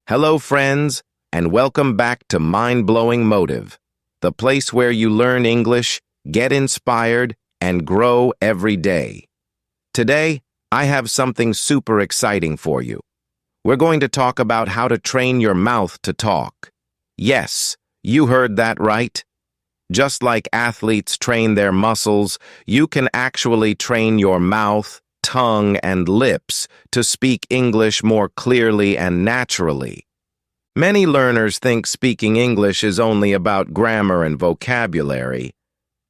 Hello, friends, and welcome back to Mind-Blowing Motive, the place where you learn English, get inspired, and grow every day. Today, I have something super exciting for you. We're going to talk about how to train your mouth to talk. Yes, you heard that right. Just like athletes train their muscles, you can actually train your mouth, tongue, and lips to speak English more clearly and naturally. Many learners think speaking English is only about grammar and vocabulary,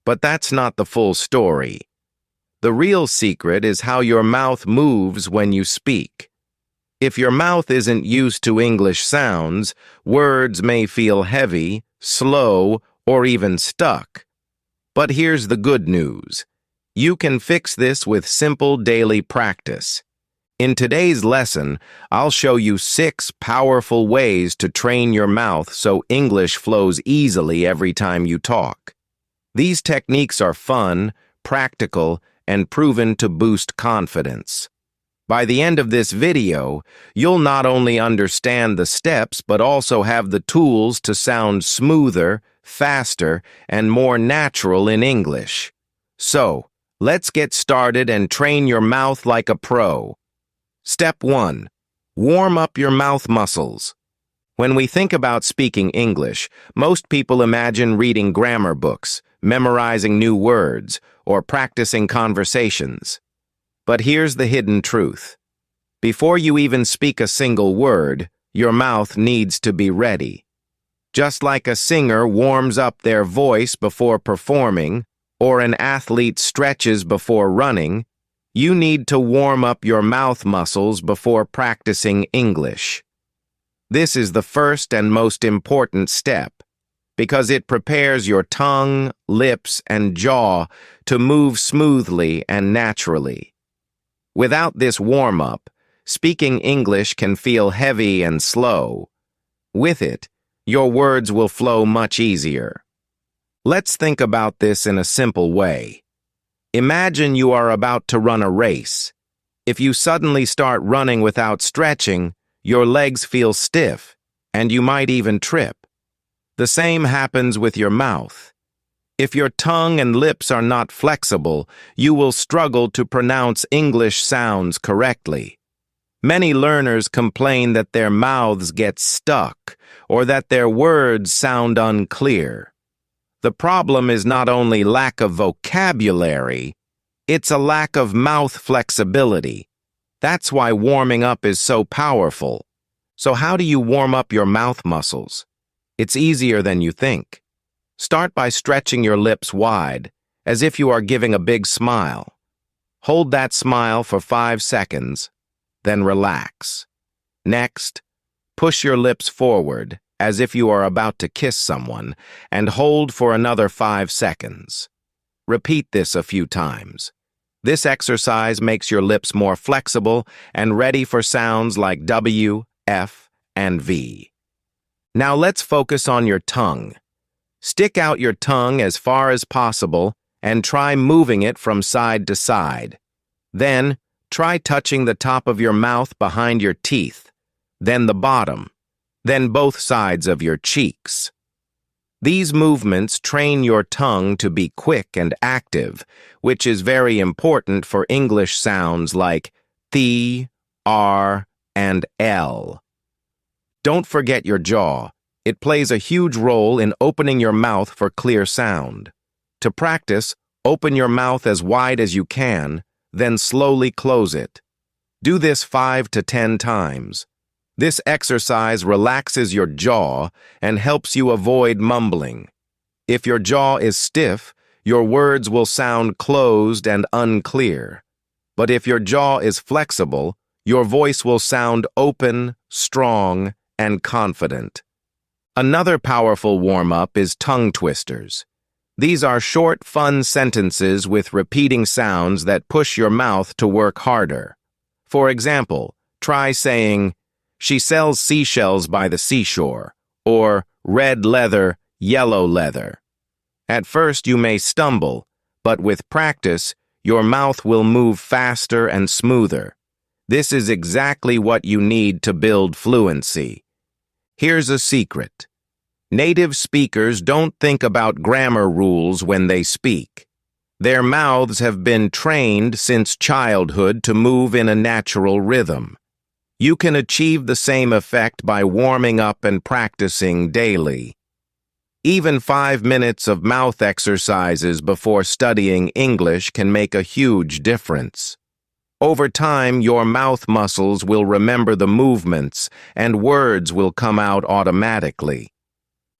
but that's not the full story. The real secret is how your mouth moves when you speak. If your mouth isn't used to English sounds, words may feel heavy, slow, or even stuck. But here's the good news. You can fix this with simple daily practice. In today's lesson, I'll show you 6 powerful ways to train your mouth so English flows easily every time you talk. These techniques are fun, practical, and proven to boost confidence. By the end of this video, you'll not only understand the steps but also have the tools to sound smoother, faster, and more natural in English. So, let's get started and train your mouth like a pro. Step 1. Warm up your mouth muscles. When we think about speaking English, most people imagine reading grammar books, memorizing new words, or practicing conversations. But here's the hidden truth. Before you even speak a single word, your mouth needs to be ready. Just like a singer warms up their voice before performing, or an athlete stretches before running, you need to warm up your mouth muscles before practicing English. This is the first and most important step, because it prepares your tongue, lips, and jaw to move smoothly and naturally. Without this warm-up, speaking English can feel heavy and slow. With it, your words will flow much easier. Let's think about this in a simple way. Imagine you are about to run a race. If you suddenly start running without stretching, your legs feel stiff, and you might even trip. The same happens with your mouth. If your tongue and lips are not flexible, you will struggle to pronounce English sounds correctly. Many learners complain that their mouths get stuck or that their words sound unclear. The problem is not only lack of vocabulary, it's a lack of mouth flexibility. That's why warming up is so powerful. So how do you warm up your mouth muscles? It's easier than you think. Start by stretching your lips wide, as if you are giving a big smile. Hold that smile for 5 seconds, then relax. Next, push your lips forward, as if you are about to kiss someone, and hold for another 5 seconds. Repeat this a few times. This exercise makes your lips more flexible and ready for sounds like W, F, and V. Now let's focus on your tongue. Stick out your tongue as far as possible and try moving it from side to side. Then, try touching the top of your mouth behind your teeth, then the bottom, then both sides of your cheeks. These movements train your tongue to be quick and active, which is very important for English sounds like th, r, and l. Don't forget your jaw. It plays a huge role in opening your mouth for clear sound. To practice, open your mouth as wide as you can, then slowly close it. Do this 5 to 10 times. This exercise relaxes your jaw and helps you avoid mumbling. If your jaw is stiff, your words will sound closed and unclear. But if your jaw is flexible, your voice will sound open, strong, and confident. Another powerful warm-up is tongue twisters. These are short, fun sentences with repeating sounds that push your mouth to work harder. For example, try saying, "She sells seashells by the seashore," or "red leather, yellow leather." At first you may stumble, but with practice, your mouth will move faster and smoother. This is exactly what you need to build fluency. Here's a secret. Native speakers don't think about grammar rules when they speak. Their mouths have been trained since childhood to move in a natural rhythm. You can achieve the same effect by warming up and practicing daily. Even 5 minutes of mouth exercises before studying English can make a huge difference. Over time, your mouth muscles will remember the movements and words will come out automatically.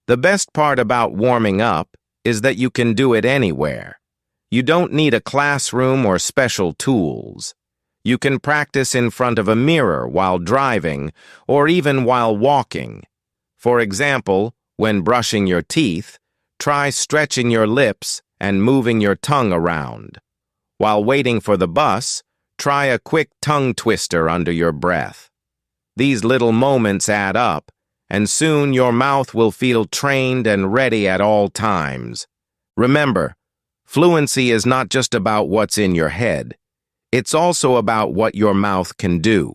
The best part about warming up is that you can do it anywhere. You don't need a classroom or special tools. You can practice in front of a mirror while driving or even while walking. For example, when brushing your teeth, try stretching your lips and moving your tongue around. While waiting for the bus, try a quick tongue twister under your breath. These little moments add up, and soon your mouth will feel trained and ready at all times. Remember, fluency is not just about what's in your head. It's also about what your mouth can do.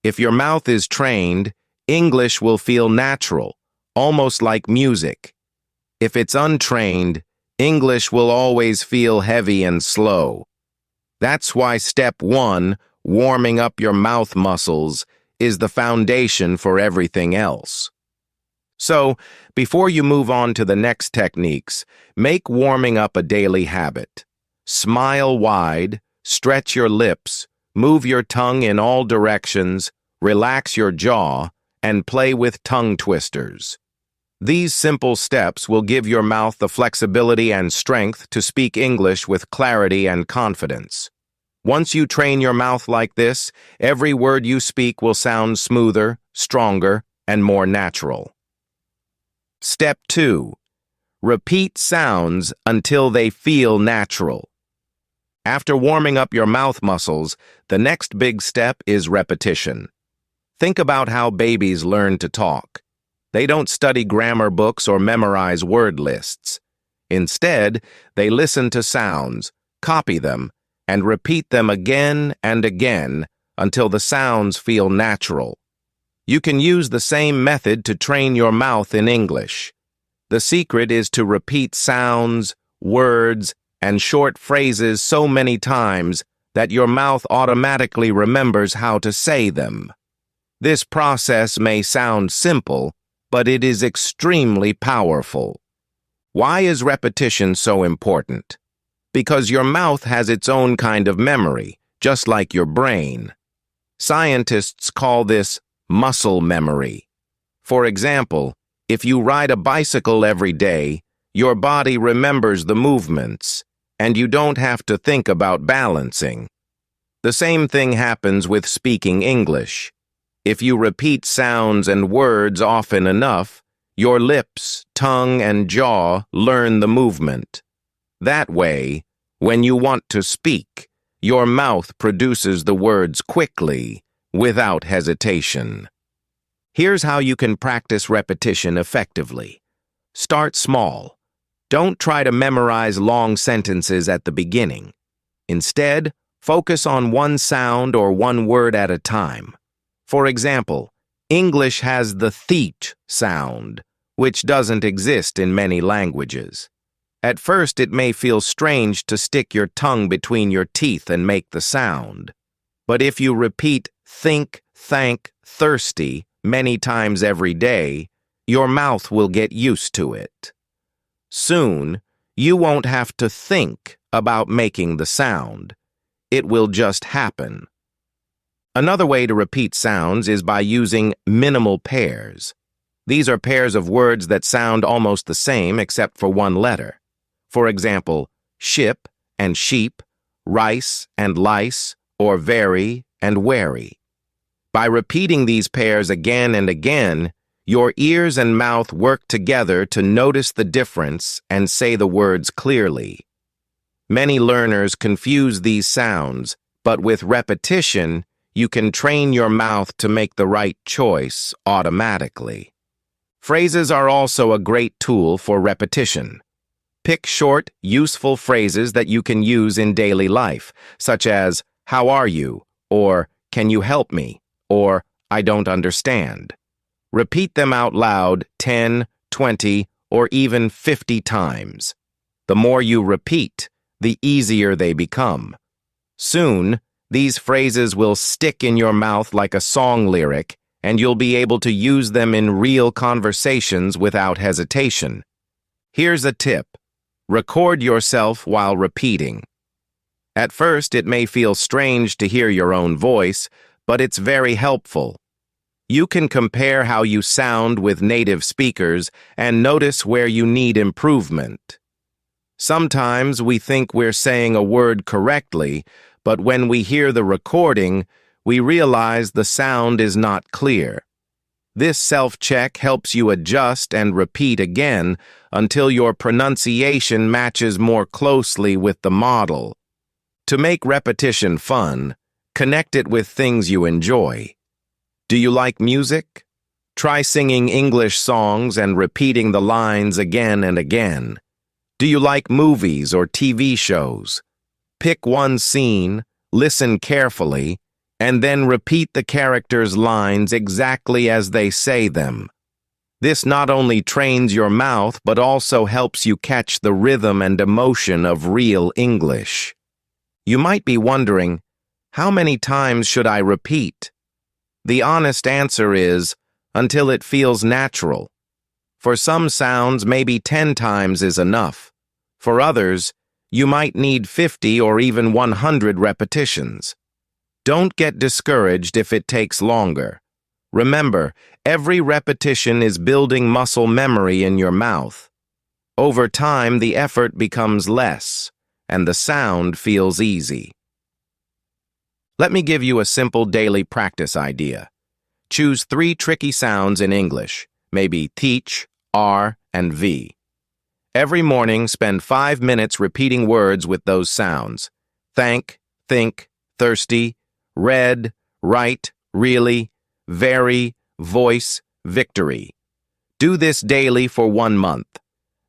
If your mouth is trained, English will feel natural, almost like music. If it's untrained, English will always feel heavy and slow. That's why step 1, warming up your mouth muscles, is the foundation for everything else. So, before you move on to the next techniques, make warming up a daily habit. Smile wide, stretch your lips, move your tongue in all directions, relax your jaw, and play with tongue twisters. These simple steps will give your mouth the flexibility and strength to speak English with clarity and confidence. Once you train your mouth like this, every word you speak will sound smoother, stronger, and more natural. Step 2. Repeat sounds until they feel natural. After warming up your mouth muscles, the next big step is repetition. Think about how babies learn to talk. They don't study grammar books or memorize word lists. Instead, they listen to sounds, copy them, and repeat them again and again until the sounds feel natural. You can use the same method to train your mouth in English. The secret is to repeat sounds, words, and short phrases so many times that your mouth automatically remembers how to say them. This process may sound simple, but it is extremely powerful. Why is repetition so important? Because your mouth has its own kind of memory, just like your brain. Scientists call this muscle memory. For example, if you ride a bicycle every day, your body remembers the movements, and you don't have to think about balancing. The same thing happens with speaking English. If you repeat sounds and words often enough, your lips, tongue, and jaw learn the movement. That way, when you want to speak, your mouth produces the words quickly, without hesitation. Here's how you can practice repetition effectively. Start small. Don't try to memorize long sentences at the beginning. Instead, focus on one sound or one word at a time. For example, English has the th sound, which doesn't exist in many languages. At first, it may feel strange to stick your tongue between your teeth and make the sound. But if you repeat think, thank, thirsty many times every day, your mouth will get used to it. Soon, you won't have to think about making the sound. It will just happen. Another way to repeat sounds is by using minimal pairs. These are pairs of words that sound almost the same except for one letter. For example, ship and sheep, rice and lice, or very and wary. By repeating these pairs again and again, your ears and mouth work together to notice the difference and say the words clearly. Many learners confuse these sounds, but with repetition, you can train your mouth to make the right choice automatically. Phrases are also a great tool for repetition. Pick short, useful phrases that you can use in daily life, such as, "How are you?" or "Can you help me?" or "I don't understand." Repeat them out loud 10, 20, or even 50 times. The more you repeat, the easier they become. Soon, these phrases will stick in your mouth like a song lyric, and you'll be able to use them in real conversations without hesitation. Here's a tip. Record yourself while repeating. At first, it may feel strange to hear your own voice, but it's very helpful. You can compare how you sound with native speakers and notice where you need improvement. Sometimes we think we're saying a word correctly, but when we hear the recording, we realize the sound is not clear. This self-check helps you adjust and repeat again until your pronunciation matches more closely with the model. To make repetition fun, connect it with things you enjoy. Do you like music? Try singing English songs and repeating the lines again and again. Do you like movies or TV shows? Pick one scene, listen carefully, and then repeat the characters' lines exactly as they say them. This not only trains your mouth, but also helps you catch the rhythm and emotion of real English. You might be wondering, how many times should I repeat? The honest answer is, until it feels natural. For some sounds, maybe 10 times is enough. For others, you might need 50 or even 100 repetitions. Don't get discouraged if it takes longer. Remember, every repetition is building muscle memory in your mouth. Over time, the effort becomes less, and the sound feels easy. Let me give you a simple daily practice idea. Choose 3 tricky sounds in English, maybe teach, R, and V. Every morning, spend 5 minutes repeating words with those sounds. Thank, think, thirsty, read, write, really, very, voice, victory. Do this daily for 1 month.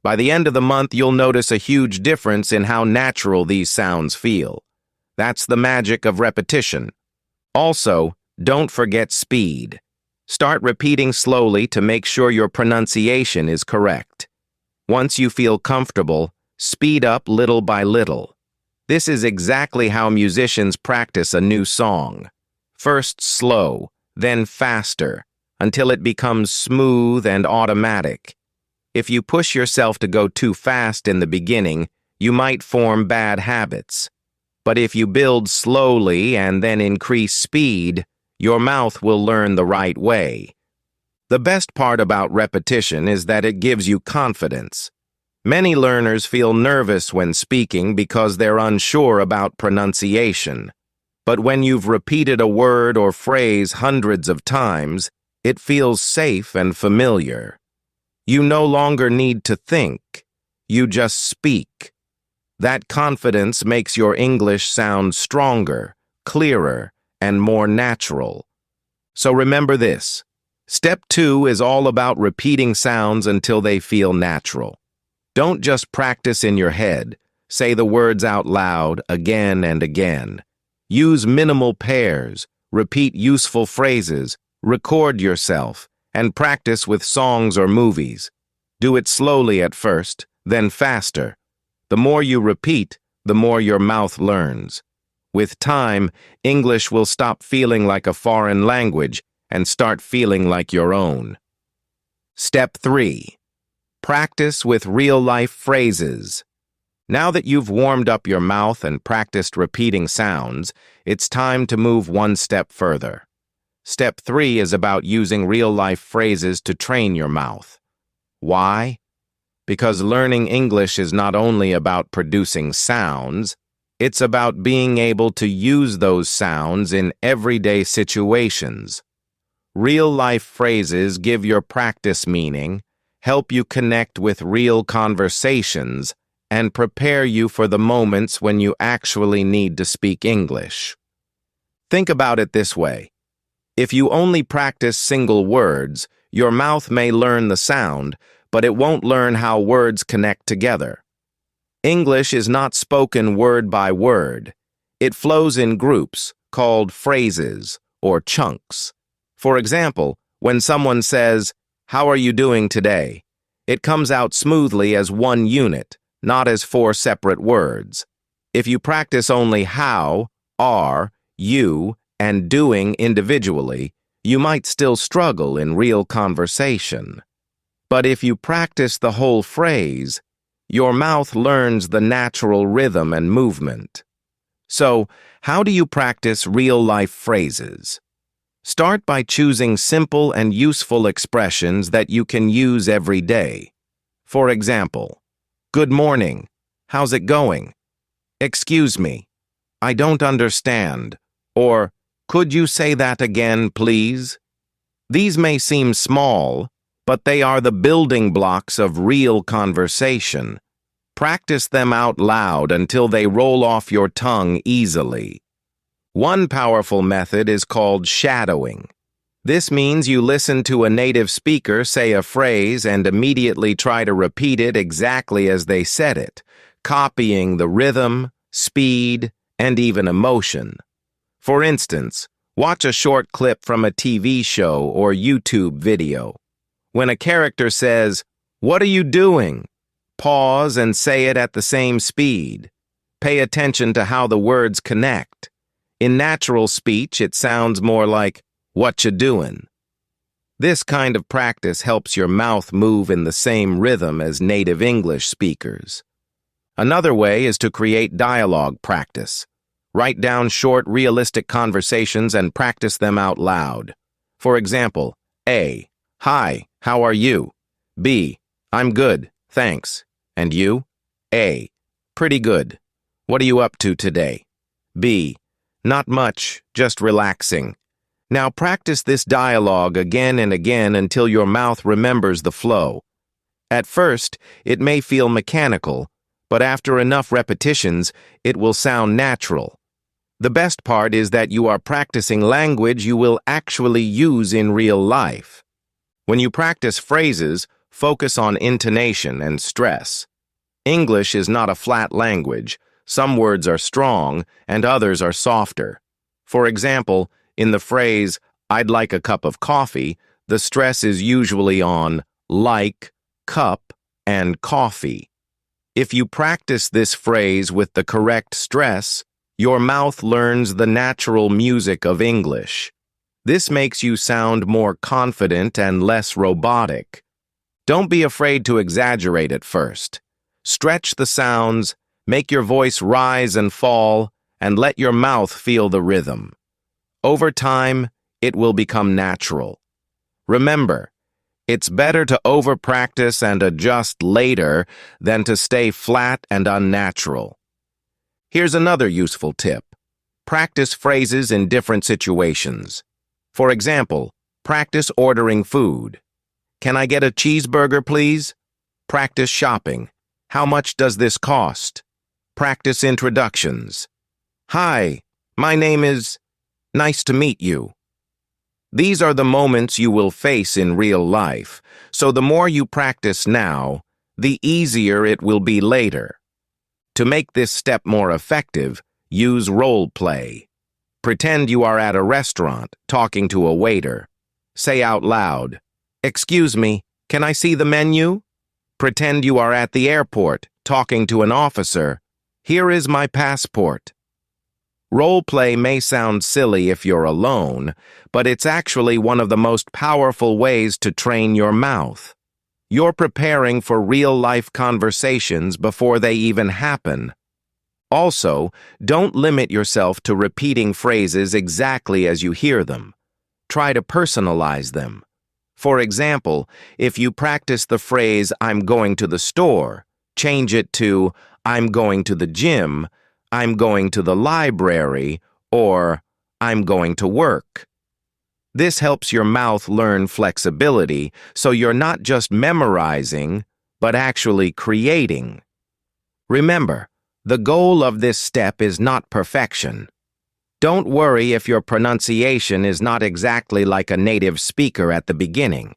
By the end of the month, you'll notice a huge difference in how natural these sounds feel. That's the magic of repetition. Also, don't forget speed. Start repeating slowly to make sure your pronunciation is correct. Once you feel comfortable, speed up little by little. This is exactly how musicians practice a new song. First slow, then faster, until it becomes smooth and automatic. If you push yourself to go too fast in the beginning, you might form bad habits. But if you build slowly and then increase speed, your mouth will learn the right way. The best part about repetition is that it gives you confidence. Many learners feel nervous when speaking because they're unsure about pronunciation. But when you've repeated a word or phrase hundreds of times, it feels safe and familiar. You no longer need to think. You just speak. That confidence makes your English sound stronger, clearer, and more natural. So remember this. Step 2 is all about repeating sounds until they feel natural. Don't just practice in your head. Say the words out loud again and again. Use minimal pairs, repeat useful phrases, record yourself, and practice with songs or movies. Do it slowly at first, then faster. The more you repeat, the more your mouth learns. With time, English will stop feeling like a foreign language and start feeling like your own. Step 3. Practice with real-life phrases. Now that you've warmed up your mouth and practiced repeating sounds, it's time to move one step further. Step 3 is about using real-life phrases to train your mouth. Why? Because learning English is not only about producing sounds, it's about being able to use those sounds in everyday situations. Real-life phrases give your practice meaning, help you connect with real conversations, and prepare you for the moments when you actually need to speak English. Think about it this way. If you only practice single words, your mouth may learn the sound, but it won't learn how words connect together. English is not spoken word by word. It flows in groups, called phrases or chunks. For example, When someone says, "How are you doing today?" it comes out smoothly as one unit, not as four separate words. If you practice only how, are, you, and doing individually, you might still struggle in real conversation. But if you practice the whole phrase, your mouth learns the natural rhythm and movement. So, how do you practice real-life phrases? Start by choosing simple and useful expressions that you can use every day. For example, "Good morning. How's it going?" "Excuse me. I don't understand." Or, "Could you say that again, please?" These may seem small, but they are the building blocks of real conversation. Practice them out loud until they roll off your tongue easily. One powerful method is called shadowing. This means you listen to a native speaker say a phrase and immediately try to repeat it exactly as they said it, copying the rhythm, speed, and even emotion. For instance, watch a short clip from a TV show or YouTube video. When a character says, "What are you doing?" pause and say it at the same speed. Pay attention to how the words connect. In natural speech, it sounds more like, "What you doing?" This kind of practice helps your mouth move in the same rhythm as native English speakers. Another way is to create dialogue practice. Write down short, realistic conversations and practice them out loud. For example, A. "Hi, how are you?" B. "I'm good, thanks. And you?" A. "Pretty good. What are you up to today?" B. "Not much, just relaxing." Now practice this dialogue again and again until your mouth remembers the flow. At first, it may feel mechanical, but after enough repetitions, it will sound natural. The best part is that you are practicing language you will actually use in real life. When you practice phrases, focus on intonation and stress. English is not a flat language. Some words are strong and others are softer. For example, in the phrase, "I'd like a cup of coffee," the stress is usually on like, cup, and coffee. If you practice this phrase with the correct stress, your mouth learns the natural music of English. This makes you sound more confident and less robotic. Don't be afraid to exaggerate at first. Stretch the sounds, make your voice rise and fall, and let your mouth feel the rhythm. Over time, it will become natural. Remember, it's better to over-practice and adjust later than to stay flat and unnatural. Here's another useful tip. Practice phrases in different situations. For example, practice ordering food. "Can I get a cheeseburger, please?" Practice shopping. "How much does this cost?" Practice introductions. "Hi, my name is... Nice to meet you." These are the moments you will face in real life, so the more you practice now, the easier it will be later. To make this step more effective, use role play. Pretend you are at a restaurant talking to a waiter. Say out loud, "Excuse me, can I see the menu?" Pretend you are at the airport talking to an officer. "Here is my passport." Role play may sound silly if you're alone, but it's actually one of the most powerful ways to train your mouth. You're preparing for real-life conversations before they even happen. Also, don't limit yourself to repeating phrases exactly as you hear them. Try to personalize them. For example, if you practice the phrase, "I'm going to the store," change it to, "I'm going to the gym," "I'm going to the library," or "I'm going to work." This helps your mouth learn flexibility, so you're not just memorizing, but actually creating. Remember, the goal of this step is not perfection. Don't worry if your pronunciation is not exactly like a native speaker at the beginning.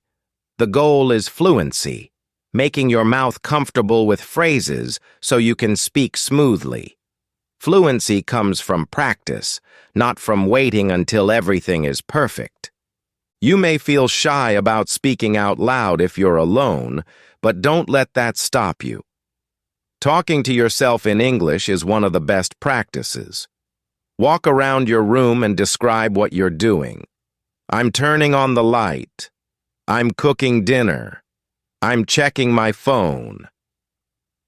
The goal is fluency, making your mouth comfortable with phrases so you can speak smoothly. Fluency comes from practice, not from waiting until everything is perfect. You may feel shy about speaking out loud if you're alone, but don't let that stop you. Talking to yourself in English is one of the best practices. Walk around your room and describe what you're doing. I'm turning on the light. I'm cooking dinner. I'm checking my phone.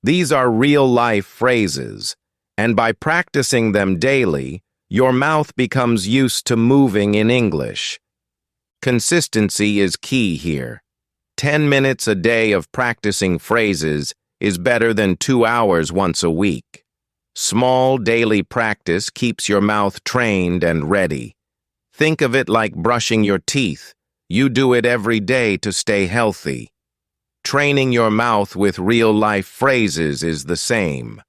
These are real-life phrases, and by practicing them daily, your mouth becomes used to moving in English. Consistency is key here. 10 minutes a day of practicing phrases is better than 2 hours once a week. Small daily practice keeps your mouth trained and ready. Think of it like brushing your teeth. You do it every day to stay healthy. Training your mouth with real-life phrases is the same.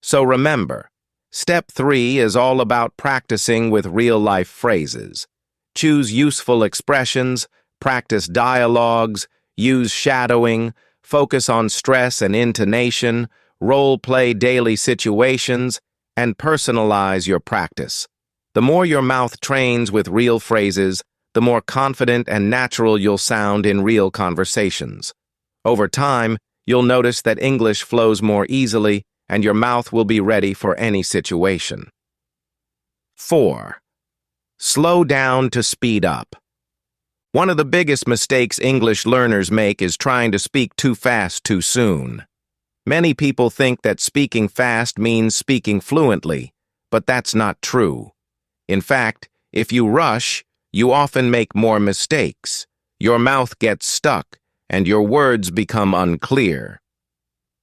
So remember, Step 3 is all about practicing with real-life phrases. Choose useful expressions, practice dialogues, use shadowing, focus on stress and intonation, role-play daily situations, and personalize your practice. The more your mouth trains with real phrases, the more confident and natural you'll sound in real conversations. Over time, you'll notice that English flows more easily and your mouth will be ready for any situation. 4. Slow down to speed up. One of the biggest mistakes English learners make is trying to speak too fast too soon. Many people think that speaking fast means speaking fluently, but that's not true. In fact, if you rush, you often make more mistakes. Your mouth gets stuck, and your words become unclear.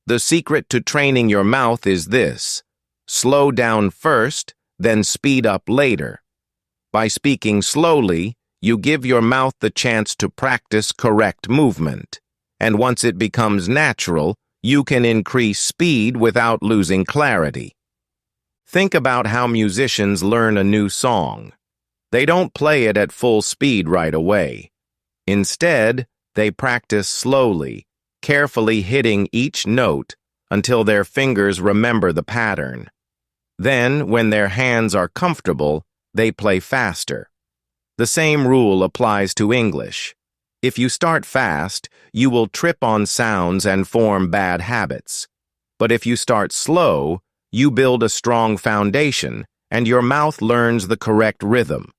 The secret to training your mouth is this: slow down first, then speed up later. By speaking slowly, you give your mouth the chance to practice correct movement. And once it becomes natural, you can increase speed without losing clarity. Think about how musicians learn a new song. They don't play it at full speed right away. Instead, they practice slowly, carefully hitting each note until their fingers remember the pattern. Then, when their hands are comfortable, they play faster. The same rule applies to English. If you start fast, you will trip on sounds and form bad habits. But if you start slow, you build a strong foundation, and your mouth learns the correct rhythm.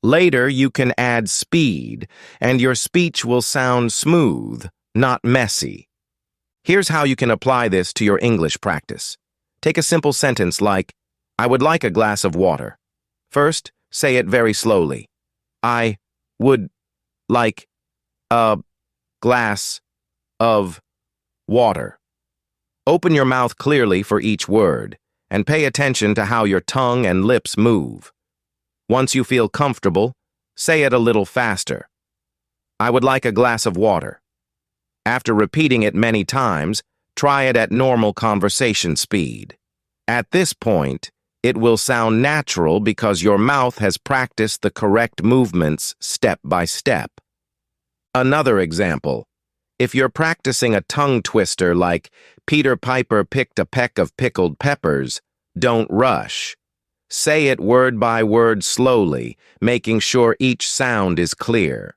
Later, you can add speed, and your speech will sound smooth, not messy. Here's how you can apply this to your English practice. Take a simple sentence like, "I would like a glass of water." First, say it very slowly. I would like a glass of water. Open your mouth clearly for each word, and pay attention to how your tongue and lips move. Once you feel comfortable, say it a little faster. I would like a glass of water. After repeating it many times, try it at normal conversation speed. At this point, it will sound natural because your mouth has practiced the correct movements step by step. Another example. If you're practicing a tongue twister like Peter Piper picked a peck of pickled peppers, don't rush. Say it word by word slowly, making sure each sound is clear.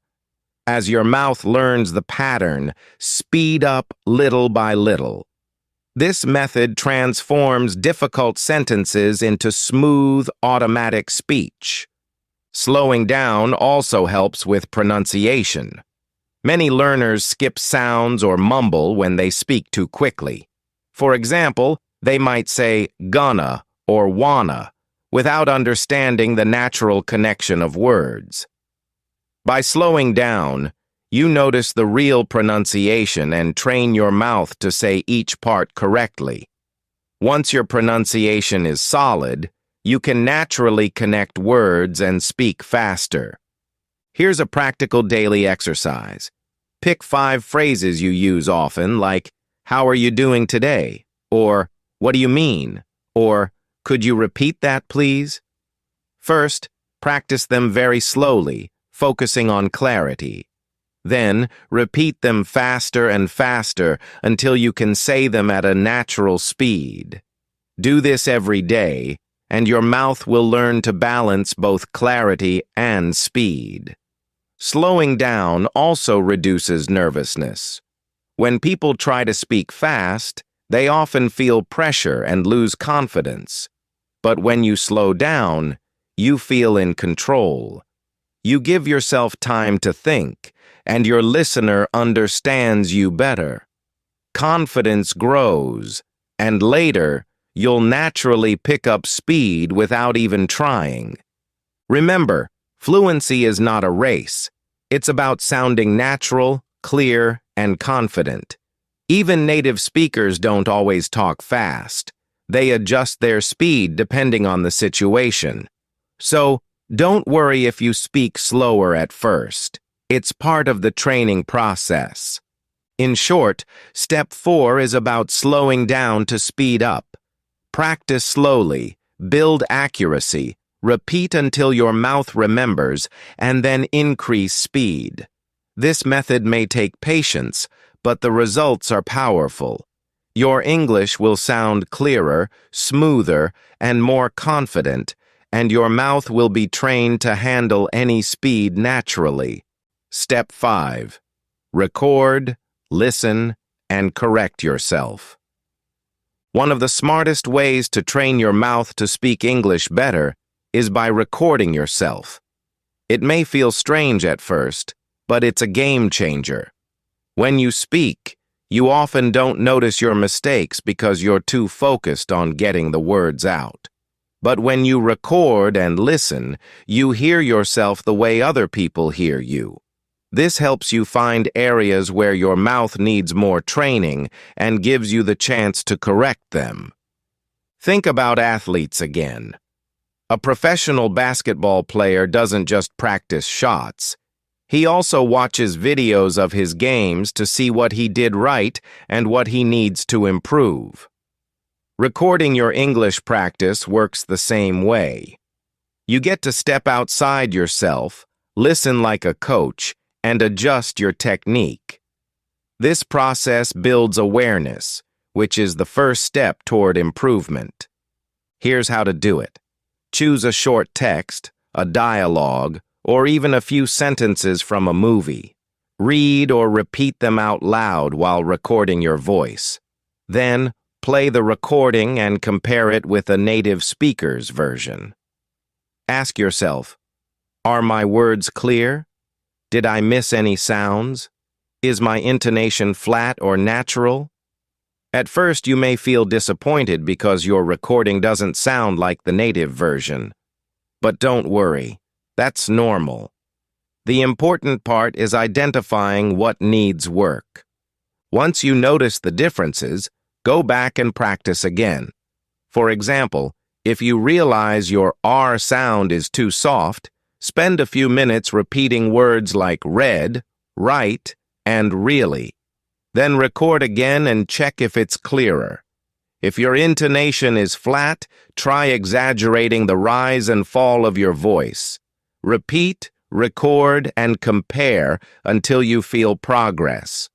As your mouth learns the pattern, speed up little by little. This method transforms difficult sentences into smooth, automatic speech. Slowing down also helps with pronunciation. Many learners skip sounds or mumble when they speak too quickly. For example, they might say gonna or wanna without understanding the natural connection of words. By slowing down, you notice the real pronunciation and train your mouth to say each part correctly. Once your pronunciation is solid, you can naturally connect words and speak faster. Here's a practical daily exercise. Pick 5 phrases you use often, like, "How are you doing today?" or "What do you mean?" or "Could you repeat that, please?" First, practice them very slowly, focusing on clarity. Then, repeat them faster and faster until you can say them at a natural speed. Do this every day, and your mouth will learn to balance both clarity and speed. Slowing down also reduces nervousness. When people try to speak fast, they often feel pressure and lose confidence. But when you slow down, you feel in control. You give yourself time to think, and your listener understands you better. Confidence grows, and later, you'll naturally pick up speed without even trying. Remember, fluency is not a race. It's about sounding natural, clear, and confident. Even native speakers don't always talk fast. They adjust their speed depending on the situation. So, don't worry if you speak slower at first. It's part of the training process. In short, step 4 is about slowing down to speed up. Practice slowly, build accuracy, repeat until your mouth remembers, and then increase speed. This method may take patience, but the results are powerful. Your English will sound clearer, smoother, and more confident, and your mouth will be trained to handle any speed naturally. Step 5. Record, listen, and correct yourself. One of the smartest ways to train your mouth to speak English better is by recording yourself. It may feel strange at first, but it's a game changer. When you speak, you often don't notice your mistakes because you're too focused on getting the words out. But when you record and listen, you hear yourself the way other people hear you. This helps you find areas where your mouth needs more training and gives you the chance to correct them. Think about athletes again. A professional basketball player doesn't just practice shots. He also watches videos of his games to see what he did right and what he needs to improve. Recording your English practice works the same way. You get to step outside yourself, listen like a coach, and adjust your technique. This process builds awareness, which is the first step toward improvement. Here's how to do it. Choose a short text, a dialogue, or even a few sentences from a movie. Read or repeat them out loud while recording your voice. Then, play the recording and compare it with a native speaker's version. Ask yourself, are my words clear? Did I miss any sounds? Is my intonation flat or natural? At first, you may feel disappointed because your recording doesn't sound like the native version. But don't worry, that's normal. The important part is identifying what needs work. Once you notice the differences, go back and practice again. For example, if you realize your R sound is too soft, spend a few minutes repeating words like red, right, and really. Then record again and check if it's clearer. If your intonation is flat, try exaggerating the rise and fall of your voice. Repeat, record, and compare until you feel progress.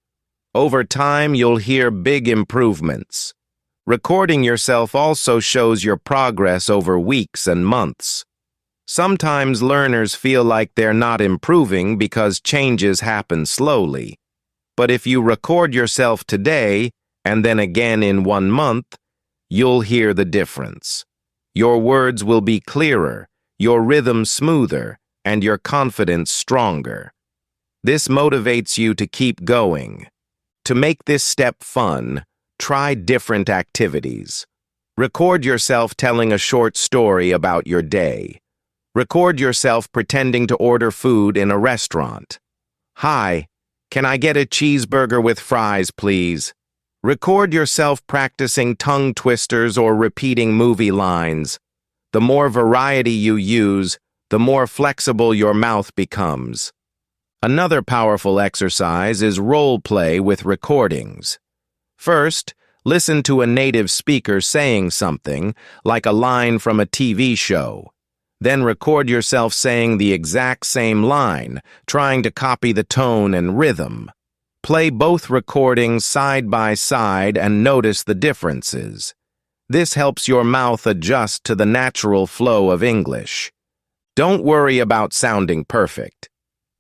Over time, you'll hear big improvements. Recording yourself also shows your progress over weeks and months. Sometimes learners feel like they're not improving because changes happen slowly. But if you record yourself today and then again in 1 month, you'll hear the difference. Your words will be clearer, your rhythm smoother, and your confidence stronger. This motivates you to keep going. To make this step fun, try different activities. Record yourself telling a short story about your day. Record yourself pretending to order food in a restaurant. Hi, can I get a cheeseburger with fries, please? Record yourself practicing tongue twisters or repeating movie lines. The more variety you use, the more flexible your mouth becomes. Another powerful exercise is role play with recordings. First, listen to a native speaker saying something, like a line from a TV show. Then record yourself saying the exact same line, trying to copy the tone and rhythm. Play both recordings side by side and notice the differences. This helps your mouth adjust to the natural flow of English. Don't worry about sounding perfect.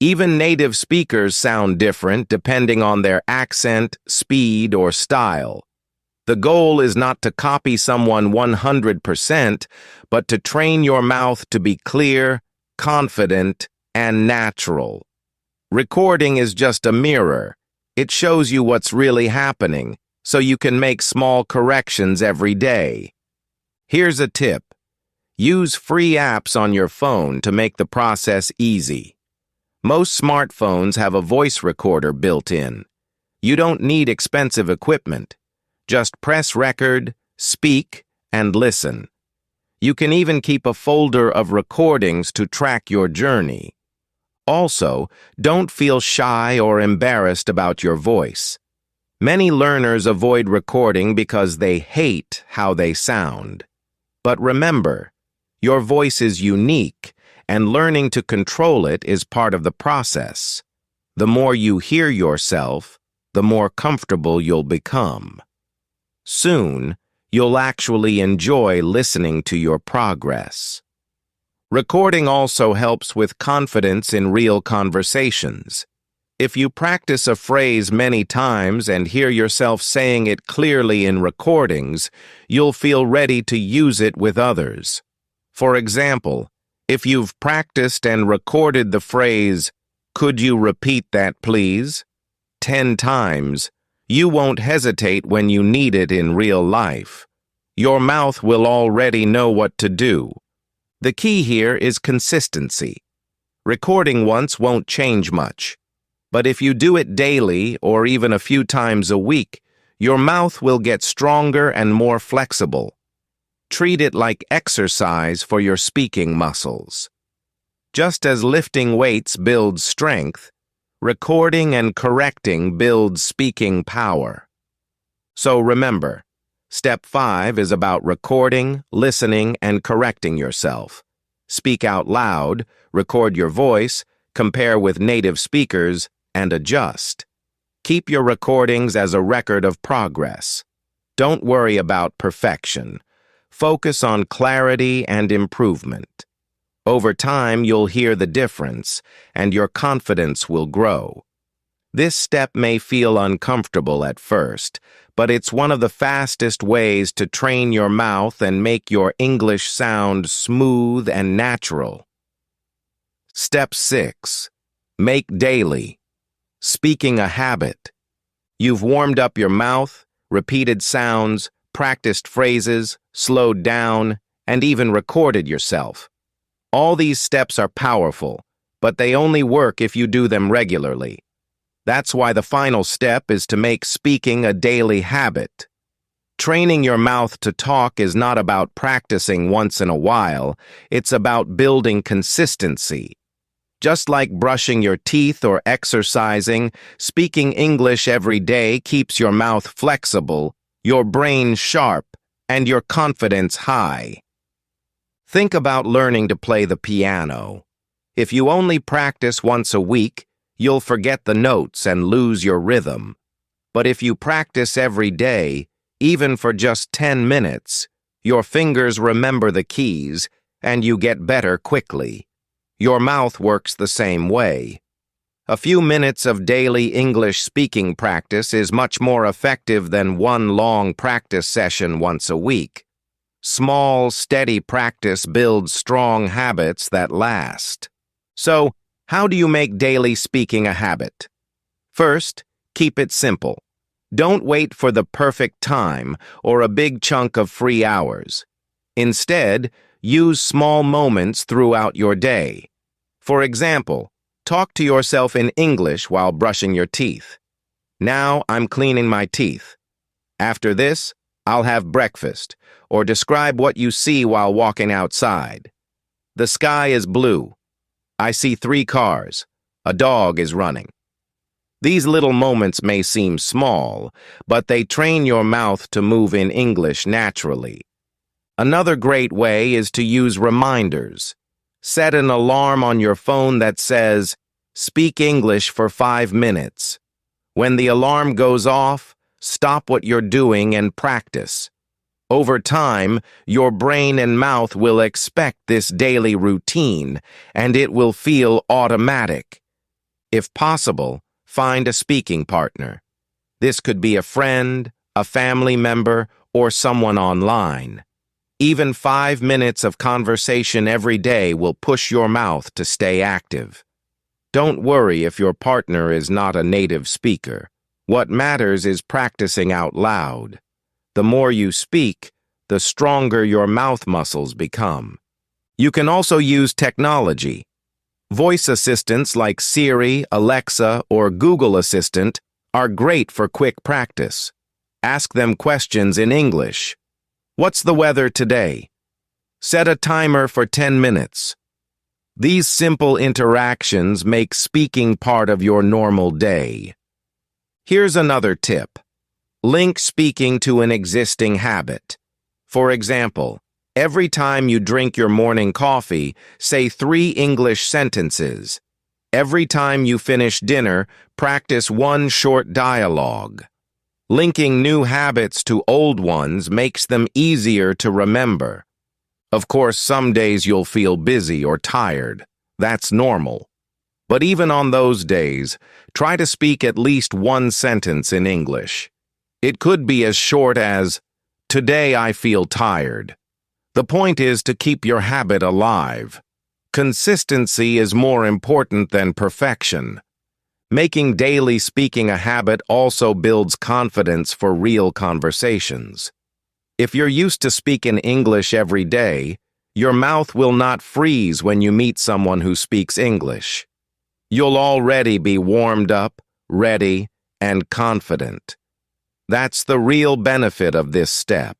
Even native speakers sound different depending on their accent, speed, or style. The goal is not to copy someone 100%, but to train your mouth to be clear, confident, and natural. Recording is just a mirror. It shows you what's really happening, so you can make small corrections every day. Here's a tip. Use free apps on your phone to make the process easy. Most smartphones have a voice recorder built in. You don't need expensive equipment. Just press record, speak, and listen. You can even keep a folder of recordings to track your journey. Also, don't feel shy or embarrassed about your voice. Many learners avoid recording because they hate how they sound. But remember, your voice is unique, and learning to control it is part of the process. The more you hear yourself, the more comfortable you'll become. Soon, you'll actually enjoy listening to your progress. Recording also helps with confidence in real conversations. If you practice a phrase many times and hear yourself saying it clearly in recordings, you'll feel ready to use it with others. For example, if you've practiced and recorded the phrase, "Could you repeat that, please?" 10 times, you won't hesitate when you need it in real life. Your mouth will already know what to do. The key here is consistency. Recording once won't change much. But if you do it daily or even a few times a week, your mouth will get stronger and more flexible. Treat it like exercise for your speaking muscles. Just as lifting weights builds strength, recording and correcting builds speaking power. So remember, Step 5 is about recording, listening, and correcting yourself. Speak out loud, record your voice, compare with native speakers, and adjust. Keep your recordings as a record of progress. Don't worry about perfection. Focus on clarity and improvement. Over time, you'll hear the difference, and your confidence will grow. This step may feel uncomfortable at first, but it's one of the fastest ways to train your mouth and make your English sound smooth and natural. Step 6. Make daily. Speaking a habit. You've warmed up your mouth, repeated sounds, practiced phrases, slowed down, and even recorded yourself. All these steps are powerful, but they only work if you do them regularly. That's why the final step is to make speaking a daily habit. Training your mouth to talk is not about practicing once in a while, it's about building consistency. Just like brushing your teeth or exercising, speaking English every day keeps your mouth flexible, your brain sharp, and your confidence high. Think about learning to play the piano. If you only practice once a week, you'll forget the notes and lose your rhythm. But if you practice every day, even for just 10 minutes, your fingers remember the keys and you get better quickly. Your mouth works the same way. A few minutes of daily English speaking practice is much more effective than one long practice session once a week. Small, steady practice builds strong habits that last. So, how do you make daily speaking a habit? First, keep it simple. Don't wait for the perfect time or a big chunk of free hours. Instead, use small moments throughout your day. For example, talk to yourself in English while brushing your teeth. Now I'm cleaning my teeth. After this, I'll have breakfast, or describe what you see while walking outside. The sky is blue. I see 3 cars. A dog is running. These little moments may seem small, but they train your mouth to move in English naturally. Another great way is to use reminders. Set an alarm on your phone that says, "Speak English for 5 minutes." When the alarm goes off, stop what you're doing and practice. Over time, your brain and mouth will expect this daily routine, and it will feel automatic. If possible, find a speaking partner. This could be a friend, a family member, or someone online. Even 5 minutes of conversation every day will push your mouth to stay active. Don't worry if your partner is not a native speaker. What matters is practicing out loud. The more you speak, the stronger your mouth muscles become. You can also use technology. Voice assistants like Siri, Alexa, or Google Assistant are great for quick practice. Ask them questions in English. What's the weather today? Set a timer for 10 minutes. These simple interactions make speaking part of your normal day. Here's another tip. Link speaking to an existing habit. For example, every time you drink your morning coffee, say 3 English sentences. Every time you finish dinner, practice 1 short dialogue. Linking new habits to old ones makes them easier to remember. Of course, some days you'll feel busy or tired. That's normal. But even on those days, try to speak at least 1 sentence in English. It could be as short as, "Today I feel tired." The point is to keep your habit alive. Consistency is more important than perfection. Making daily speaking a habit also builds confidence for real conversations. If you're used to speaking English every day, your mouth will not freeze when you meet someone who speaks English. You'll already be warmed up, ready, and confident. That's the real benefit of this step.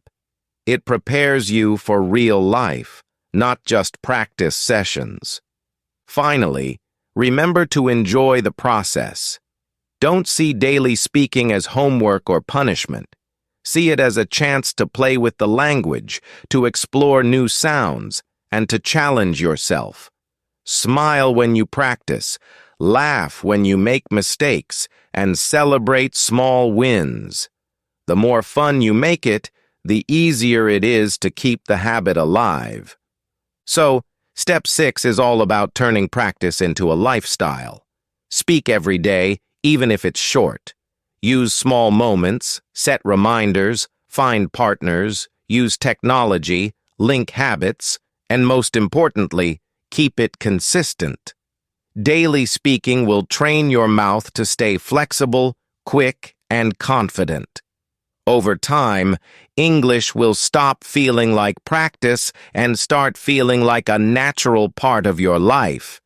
It prepares you for real life, not just practice sessions. Finally, remember to enjoy the process. Don't see daily speaking as homework or punishment. See it as a chance to play with the language, to explore new sounds, and to challenge yourself. Smile when you practice, laugh when you make mistakes, and celebrate small wins. The more fun you make it, the easier it is to keep the habit alive. So, Step 6 is all about turning practice into a lifestyle. Speak every day, even if it's short. Use small moments, set reminders, find partners, use technology, link habits, and most importantly, keep it consistent. Daily speaking will train your mouth to stay flexible, quick, and confident. Over time, English will stop feeling like practice and start feeling like a natural part of your life.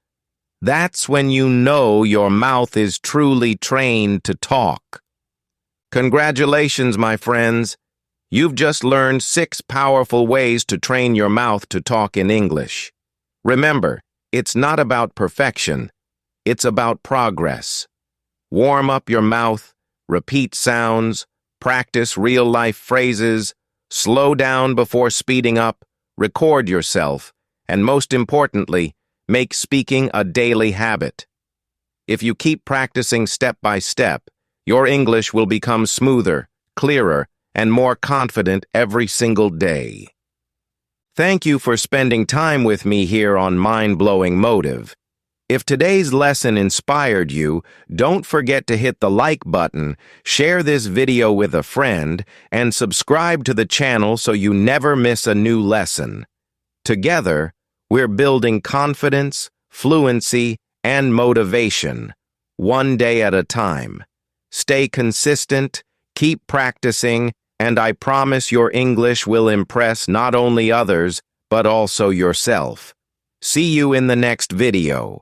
That's when you know your mouth is truly trained to talk. Congratulations, my friends. You've just learned 6 powerful ways to train your mouth to talk in English. Remember, it's not about perfection. It's about progress. Warm up your mouth, repeat sounds, practice real-life phrases, slow down before speeding up, record yourself, and most importantly, make speaking a daily habit. If you keep practicing step by step, your English will become smoother, clearer, and more confident every single day. Thank you for spending time with me here on Mind-Blowing Motive. If today's lesson inspired you, don't forget to hit the like button, share this video with a friend, and subscribe to the channel so you never miss a new lesson. Together, we're building confidence, fluency, and motivation, one day at a time. Stay consistent, keep practicing, and I promise your English will impress not only others, but also yourself. See you in the next video.